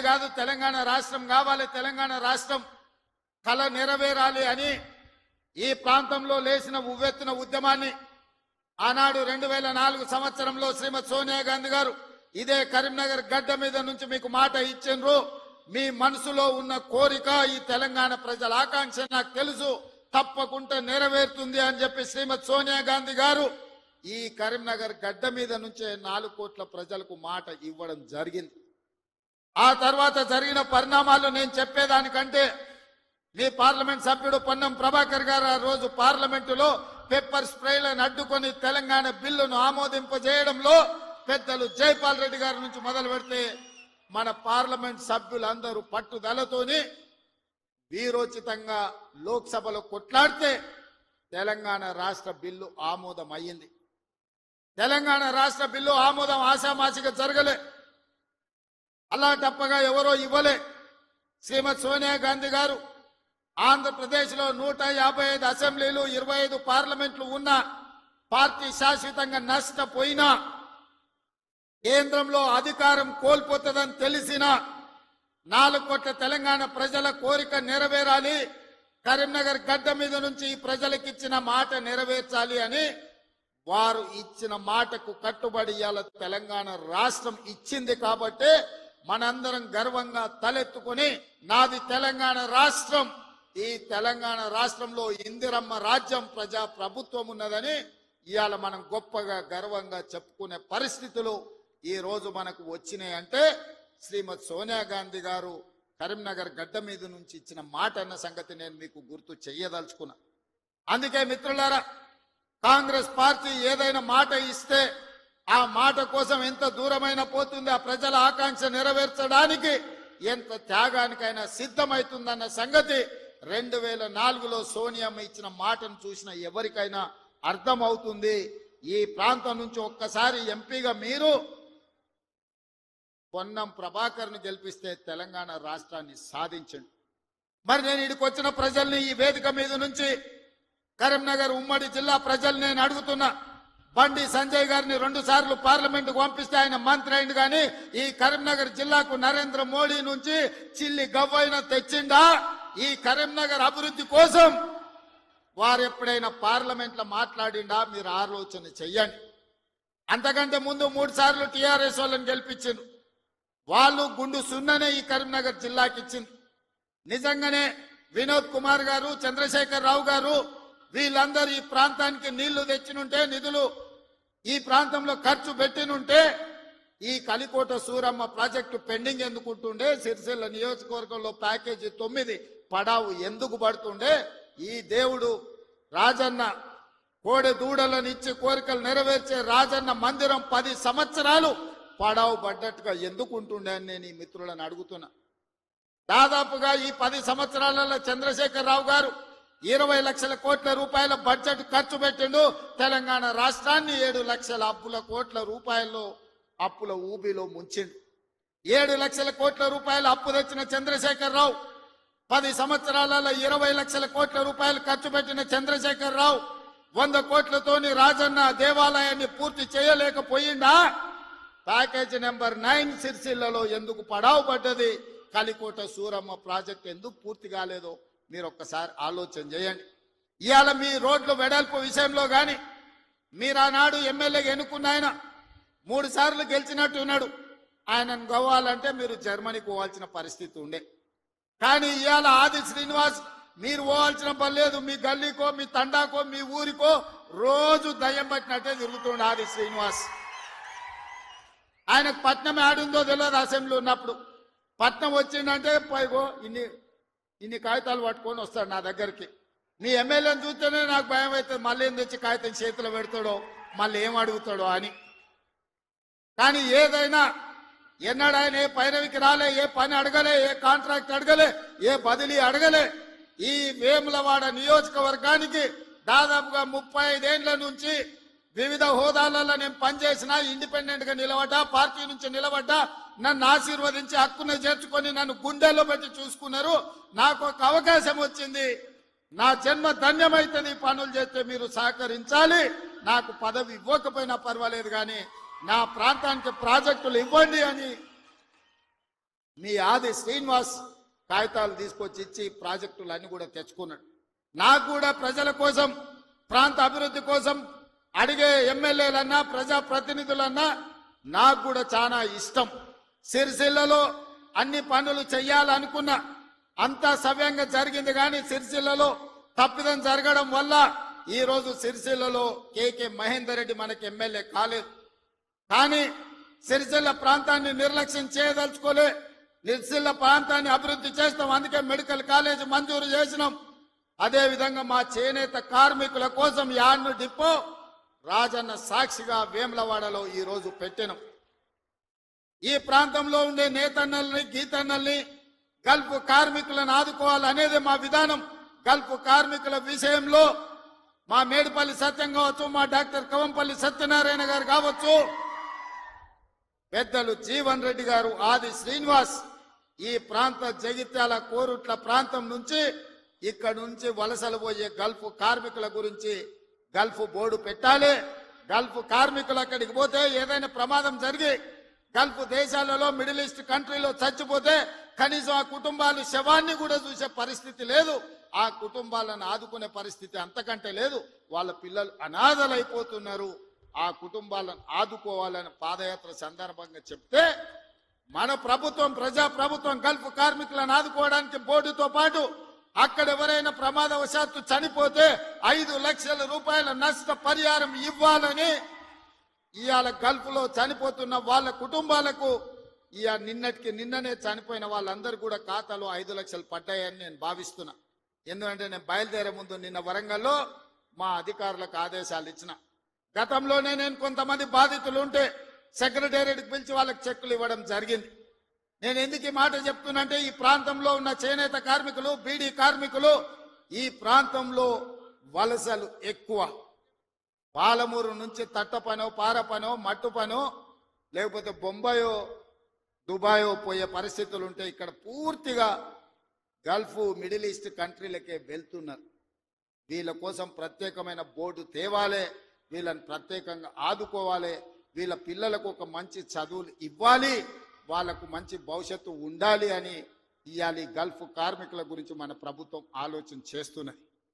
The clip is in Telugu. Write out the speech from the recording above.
కాదు, తెలంగాణ రాష్ట్రం కావాలి, తెలంగాణ రాష్ట్రం కల నెరవేరాలి అని ఈ ప్రాంతంలో లేచిన ఉవ్వెత్తున ఉద్యమాన్ని ఆనాడు 2004 సంవత్సరంలో శ్రీమతి సోనియా గాంధీ గారు ఇదే కరీంనగర్ గడ్డ మీద నుంచి మీకు మాట ఇచ్చిండ్రు. మీ మనసులో ఉన్న కోరిక, ఈ తెలంగాణ ప్రజల ఆకాంక్ష నాకు తెలుసు, తప్పకుండా నెరవేరుతుంది అని చెప్పి శ్రీమతి సోనియా గాంధీ గారు ఈ కరీంనగర్ గడ్డ మీద నుంచే 4 కోట్ల ప్రజలకు మాట ఇవ్వడం జరిగింది. ఆ తర్వాత జరిగిన పరిణామాలు నేను చెప్పేదానికంటే మీ పార్లమెంట్ సభ్యుడు పొన్నం ప్రభాకర్ గారు ఆ రోజు పార్లమెంటులో పెప్పర్ స్ప్రేలను అడ్డుకొని తెలంగాణ బిల్లును ఆమోదింపజేయడంలో పెద్దలు జైపాల్ రెడ్డి గారి నుంచి మొదలు పెడితే మన పార్లమెంట్ సభ్యులందరూ పట్టుదలతోని వీరోచితంగా లోక్సభలో కొట్లాడితే తెలంగాణ రాష్ట్ర బిల్లు ఆమోదం అయ్యింది. తెలంగాణ రాష్ట్ర బిల్లు ఆమోదం ఆశామాషిగా జరగలే, అలా తప్పగా ఎవరో ఇవ్వలే. శ్రీమతి సోనియా గాంధీ గారు ఆంధ్రప్రదేశ్లో 155 అసెంబ్లీలు 25 పార్లమెంట్లు ఉన్న పార్టీ శాశ్వతంగా నష్టపోయినా, కేంద్రంలో అధికారం కోల్పోతుందని తెలిసిన 4 కోట్ల తెలంగాణ ప్రజల కోరిక నెరవేరాలి, కరీంనగర్ గడ్డ మీద నుంచి ఈ ప్రజలకిచ్చిన మాట నెరవేర్చాలి అని వారు ఇచ్చిన మాటకు కట్టుబడి ఇవాళ తెలంగాణ రాష్ట్రం ఇచ్చింది. కాబట్టి మనందరం గర్వంగా తలెత్తుకొని నాది తెలంగాణ రాష్ట్రం, ఈ తెలంగాణ రాష్ట్రంలో ఇందిరమ్మ రాజ్యం, ప్రజా ప్రభుత్వం ఉన్నదని ఇవాళ మనం గొప్పగా గర్వంగా చెప్పుకునే పరిస్థితులు ఈ రోజు మనకు వచ్చినాయి. అంటే శ్రీమతి సోనియా గాంధీ గారు కరీంనగర్ గడ్డ మీద నుంచి ఇచ్చిన మాట అన్న సంగతి నేను మీకు గుర్తు చెయ్యదలుచుకున్నా. అందుకే మిత్రులారా, కాంగ్రెస్ పార్టీ ఏదైనా మాట ఇస్తే ఆ మాట కోసం ఎంత దూరమైనా పోతుంది, ఆ ప్రజల ఆకాంక్ష నెరవేర్చడానికి ఎంత త్యాగానికైనా సిద్ధమవుతుందన్న సంగతి 2004లో సోనియమ్మ ఇచ్చిన మాటను చూసిన ఎవరికైనా అర్థమవుతుంది. ఈ ప్రాంతం నుంచి ఒక్కసారి ఎంపీగా మీరు పొన్నం ప్రభాకర్ను గెలిపిస్తే తెలంగాణ రాష్ట్రాన్ని సాధించండి. మరి నేను ఇక్కడికి వచ్చిన ప్రజల్ని ఈ వేదిక మీద నుంచి కరీంనగర్ ఉమ్మడి జిల్లా ప్రజలు నేను అడుగుతున్నా, బండి సంజయ్ గారిని 2 సార్లు పార్లమెంటుకు పంపిస్తే ఆయన మంత్రి అయింది, కానీ ఈ కరీంనగర్ జిల్లాకు నరేంద్ర మోడీ నుంచి చిల్లి గవ్వైనా తెచ్చిండా? ఈ కరీంనగర్ అభివృద్ధి కోసం వారు ఎప్పుడైనా పార్లమెంట్లో మాట్లాడిండా? మీరు ఆలోచన చెయ్యండి. అంతకంటే ముందు 3 సార్లు టీఆర్ఎస్ వాళ్ళని గెలిపించింది, వాళ్ళు గుండు సున్ననే ఈ కరీంనగర్ జిల్లాకి ఇచ్చింది. నిజంగానే వినోద్ కుమార్ గారు, చంద్రశేఖర్ రావు గారు వీళ్ళందరూ ఈ ప్రాంతానికి నీళ్లు తెచ్చినుంటే, నిధులు ఈ ప్రాంతంలో ఖర్చు పెట్టినుంటే ఈ కలికోట సూరమ్మ ప్రాజెక్టు పెండింగ్ ఎందుకుంటుండే, సిరిసిల్ల నియోజకవర్గంలో ప్యాకేజీ 9 పడావు ఎందుకు పడుతుండే, ఈ దేవుడు రాజన్న కోడె దూడలను ఇచ్చి కోరికలు నెరవేర్చే రాజన్న మందిరం 10 సంవత్సరాలు పడావు పడ్డట్టుగా ఎందుకు ఉంటుండే అని నేను ఈ మిత్రులను అడుగుతున్నా. దాదాపుగా ఈ 10 సంవత్సరాలలో చంద్రశేఖర్ రావు గారు 20 లక్షల కోట్ల రూపాయల బడ్జెట్ ఖర్చు పెట్టిండు. తెలంగాణ రాష్ట్రాన్ని 7 లక్షల కోట్ల రూపాయల్లో అప్పుల ఊబిలో ముంచిండు. 7 లక్షల కోట్ల రూపాయల అప్పు తెచ్చిన చంద్రశేఖర్ రావు 10 సంవత్సరాలలో 20 లక్షల కోట్ల రూపాయలు ఖర్చు పెట్టిన చంద్రశేఖర్ రావు 100 కోట్లతోని రాజన్న దేవాలయాన్ని పూర్తి చేయలేకపోయిందా? ప్యాకేజీ నెంబర్ 9 సిరిసిల్లలో ఎందుకు పడావు పడ్డది? కలికోట సూరమ్మ ప్రాజెక్ట్ ఎందుకు పూర్తి కాలేదో మీరు ఒక్కసారి ఆలోచన చేయండి. ఇవాళ మీ రోడ్లు వెడల్పు విషయంలో కానీ మీరు ఆనాడు ఎమ్మెల్యేగా ఎన్నుకున్న ఆయన 3 సార్లు గెలిచినట్టు ఉన్నాడు. ఆయనను గవ్వాలంటే మీరు జర్మనీకి పోవాల్సిన పరిస్థితి ఉండే. కానీ ఇవాళ ఆది శ్రీనివాస్ మీరు పోవాల్సిన పని లేదు. మీ గల్లీకో, మీ తండాకో, మీ ఊరికో రోజు దయ్యం పట్టినట్టే తిరుగుతుండే ఆది శ్రీనివాస్. ఆయనకు పట్నం ఆడుందో తెలియదు. అసెంబ్లీ ఉన్నప్పుడు పట్నం వచ్చిందంటే పైగో ఇన్ని కాగితాలు పట్టుకొని వస్తాడు నా దగ్గరికి. మీ ఎమ్మెల్యేని చూస్తేనే నాకు భయం అవుతుంది, మళ్ళీ ఏం తెచ్చి కాగితం చేతిలో పెడతాడో, మళ్ళీ ఏం అడుగుతాడో అని. కానీ ఏదైనా ఎన్నడూ ఆయన ఏ పైరవికి రాలే, ఏ పని అడగలే, ఏ కాంట్రాక్ట్ అడగలే, ఏ బదిలీ అడగలే. ఈ వేములవాడ నియోజకవర్గానికి దాదాపుగా 35 ఏళ్ల నుంచి వివిధ హోదాలలో నేను పనిచేసిన, ఇండిపెండెంట్ గా నిలబడ్డా, పార్టీ నుంచి నిలబడ్డా, నన్ను ఆశీర్వదించి హక్కును చేర్చుకొని నన్ను గుండెల్లో పెట్టి చూసుకున్నారు. నాకు ఒక అవకాశం వచ్చింది, నా జన్మ ధన్యమైతుంది. పనులు చేస్తే మీరు సహకరించాలి. నాకు పదవి ఇవ్వకపోయినా పర్వాలేదు, కానీ నా ప్రాంతానికి ప్రాజెక్టులు ఇవ్వండి అని మీ ఆది శ్రీనివాస్ కాగితాలు తీసుకొచ్చి ఇచ్చి ప్రాజెక్టులన్నీ కూడా తెచ్చుకున్నాడు. నాకు కూడా ప్రజల కోసం, ప్రాంత అభివృద్ధి కోసం అడిగే ఎమ్మెల్యేలన్నా ప్రజాప్రతినిధులన్నా నాకు కూడా చాలా ఇష్టం. సిరిసిల్లలో అన్ని పనులు చెయ్యాలనుకున్నా, అంతా సవ్యంగా జరిగింది. కానీ సిరిసిల్లలో తప్పిదం జరగడం వల్ల ఈ రోజు సిరిసిల్లలో కేకే మహేందర్ రెడ్డి మనకి ఎమ్మెల్యే కాలేదు. కానీ సిరిసిల్ల ప్రాంతాన్ని నిర్లక్ష్యం చేయదలుచుకోలే. సిరిసిల్ల ప్రాంతాన్ని అభివృద్ధి చేస్తాం. అందుకే మెడికల్ కాలేజ్ మంజూరు చేసినాం. అదే విధంగా మా చేనేత కార్మికుల కోసం యాడ్ను డిపో రాజన్న సాక్షిగా వేములవాడలో ఈ రోజు పెట్టినాం. ఈ ప్రాంతంలో ఉండే నేతన్నల్ని, గీతన్నల్ని, గల్ఫ్ కార్మికులను ఆదుకోవాలనేది మా విధానం. గల్ఫ్ కార్మికుల విషయంలో మా మేడిపల్లి సత్యం కావచ్చు, మా డాక్టర్ కవంపల్లి సత్యనారాయణ గారు కావచ్చు, పెద్దలు జీవన్ రెడ్డి గారు, ఆది శ్రీనివాస్ ఈ ప్రాంత జగిత్యాల కోరుట్ల ప్రాంతం నుంచి ఇక్కడ నుంచి వలసలు పోయే గల్ఫ్ కార్మికుల గురించి గల్ఫ్ బోర్డు పెట్టాలి. గల్ఫ్ కార్మికులు అక్కడికి పోతే ఏదైనా ప్రమాదం జరిగి గల్ఫ్ దేశాలలో, మిడిల్ ఈస్ట్ కంట్రీలో చచ్చిపోతే కనీసం ఆ కుటుంబాలు శవాన్ని కూడా చూసే పరిస్థితి లేదు. ఆ కుటుంబాలను ఆదుకునే పరిస్థితి అంతకంటే లేదు. వాళ్ళ పిల్లలు అనాథలైపోతున్నారు. ఆ కుటుంబాలను ఆదుకోవాలని పాదయాత్ర సందర్భంగా చెప్తే మన ప్రభుత్వం, ప్రజా ప్రభుత్వం గల్ఫ్ కార్మికులను ఆదుకోవడానికి బోర్డుతో పాటు అక్కడ ఎవరైనా ప్రమాదవశాత్తు చనిపోతే 5 లక్షల రూపాయల నష్ట పరిహారం ఇవ్వాలని ఇవాళ గల్ఫ్ లో చనిపోతున్న వాళ్ళ కుటుంబాలకు నిన్ననే చనిపోయిన వాళ్ళందరూ కూడా ఖాతాలో 5 లక్షలు పడ్డాయని నేను భావిస్తున్నా. ఎందుకంటే నేను బయలుదేరే ముందు నిన్న వరంగల్లో మా అధికారులకు ఆదేశాలు ఇచ్చిన. గతంలోనే నేను కొంతమంది బాధితులు ఉంటే సెక్రటేరియట్కి పిలిచి వాళ్ళకి చెక్కులు ఇవ్వడం జరిగింది. నేను ఎందుకు ఈ మాట చెప్తున్నంటే ఈ ప్రాంతంలో ఉన్న చేనేత కార్మికులు, బీడీ కార్మికులు ఈ ప్రాంతంలో వలసలు ఎక్కువ. పాలమూరు నుంచి తట్ట పనో, పార పనో, మట్టు పనో, లేకపోతే బొంబాయో, దుబాయో పోయే పరిస్థితులు ఉంటే ఇక్కడ పూర్తిగా గల్ఫ్, మిడిల్ ఈస్ట్ కంట్రీలకే వెళ్తున్నారు. వీళ్ళ కోసం ప్రత్యేకమైన బోర్డు తేవాలి, వీళ్ళని ప్రత్యేకంగా ఆదుకోవాలి, వీళ్ళ పిల్లలకు ఒక మంచి చదువులు ఇవ్వాలి, వాళ్లకు మంచి భవిష్యత్తు ఉండాలి అని ఇవాళ గల్ఫ్ కార్మికుల గురించి మన ప్రభుత్వం ఆలోచన చేస్తున్నది.